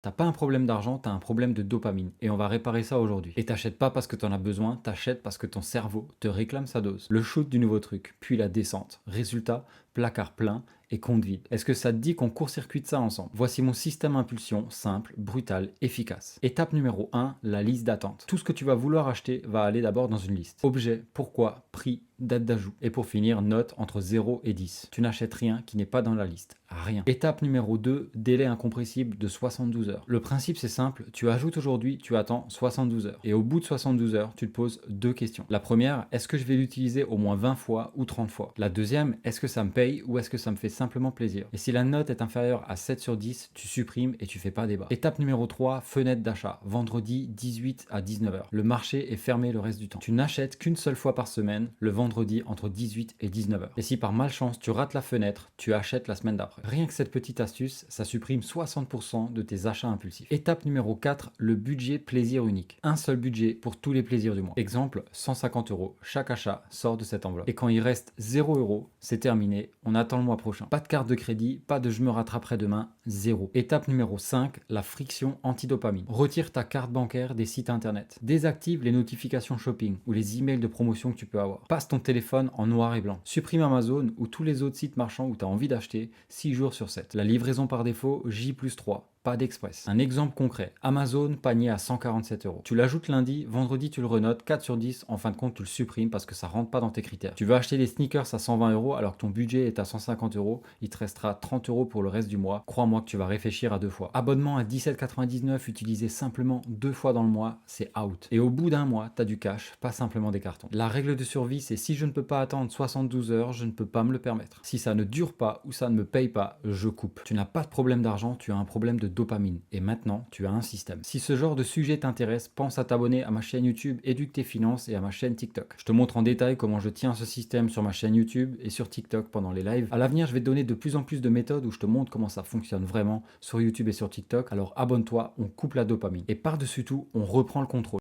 T'as pas un problème d'argent, t'as un problème de dopamine. Et on va réparer ça aujourd'hui. Et t'achètes pas parce que t'en as besoin, t'achètes parce que ton cerveau te réclame sa dose. Le shoot du nouveau truc, puis la descente. Résultat, placard plein et compte vide. Est-ce que ça te dit qu'on court-circuite ça ensemble? Voici mon système impulsion, simple, brutal, efficace. Étape numéro 1, la liste d'attente. Tout ce que tu vas vouloir acheter va aller d'abord dans une liste. Objet, pourquoi, prix, date d'ajout. Et pour finir, note entre 0 et 10. Tu n'achètes rien qui n'est pas dans la liste. Rien. Étape numéro 2, délai incompressible de 72 heures. Le principe c'est simple, tu ajoutes aujourd'hui, tu attends 72 heures. Et au bout de 72 heures, tu te poses deux questions. La première, est-ce que je vais l'utiliser au moins 20 fois ou 30 fois? La deuxième, est-ce que ça me paye ou est-ce que ça me fait simplement plaisir? Et si la note est inférieure à 7 sur 10, tu supprimes et tu fais pas débat. Étape numéro 3, fenêtre d'achat. Vendredi 18 à 19 heures. Le marché est fermé le reste du temps. Tu n'achètes qu'une seule fois par semaine, le vendredi entre 18 et 19 heures. Et si par malchance tu rates la fenêtre, tu achètes la semaine d'après. Rien que cette petite astuce, ça supprime 60% de tes achats impulsifs. Étape numéro 4, le budget plaisir unique. Un seul budget pour tous les plaisirs du mois. Exemple, 150 euros. Chaque achat sort de cette enveloppe. Et quand il reste 0 euros, c'est terminé. On attend le mois prochain. Pas de carte de crédit, pas de je me rattraperai demain, zéro. Étape numéro 5, la friction antidopamine. Retire ta carte bancaire des sites internet. Désactive les notifications shopping ou les emails de promotion que tu peux avoir. Passe ton téléphone en noir et blanc. Supprime Amazon ou tous les autres sites marchands où tu as envie d'acheter 6 jours sur 7. La livraison par défaut, J+3. Pas d'express. Un exemple concret, Amazon, panier à 147 euros. Tu l'ajoutes lundi, vendredi tu le renotes, 4 sur 10, en fin de compte tu le supprimes parce que ça rentre pas dans tes critères. Tu veux acheter des sneakers à 120 euros alors que ton budget est à 150 euros, il te restera 30 euros pour le reste du mois. Crois-moi que tu vas réfléchir à deux fois. Abonnement à 17,99 utilisé simplement 2 fois dans le mois, c'est out. Et au bout d'un mois, tu as du cash, pas simplement des cartons. La règle de survie, c'est si je ne peux pas attendre 72 heures, je ne peux pas me le permettre. Si ça ne dure pas ou ça ne me paye pas, je coupe. Tu n'as pas de problème d'argent, tu as un problème de dopamine. Et maintenant, tu as un système. Si ce genre de sujet t'intéresse, pense à t'abonner à ma chaîne YouTube Éduque tes finances et à ma chaîne TikTok. Je te montre en détail comment je tiens ce système sur ma chaîne YouTube et sur TikTok pendant les lives. À l'avenir, je vais te donner de plus en plus de méthodes où je te montre comment ça fonctionne vraiment sur YouTube et sur TikTok. Alors abonne-toi, on coupe la dopamine. Et par-dessus tout, on reprend le contrôle.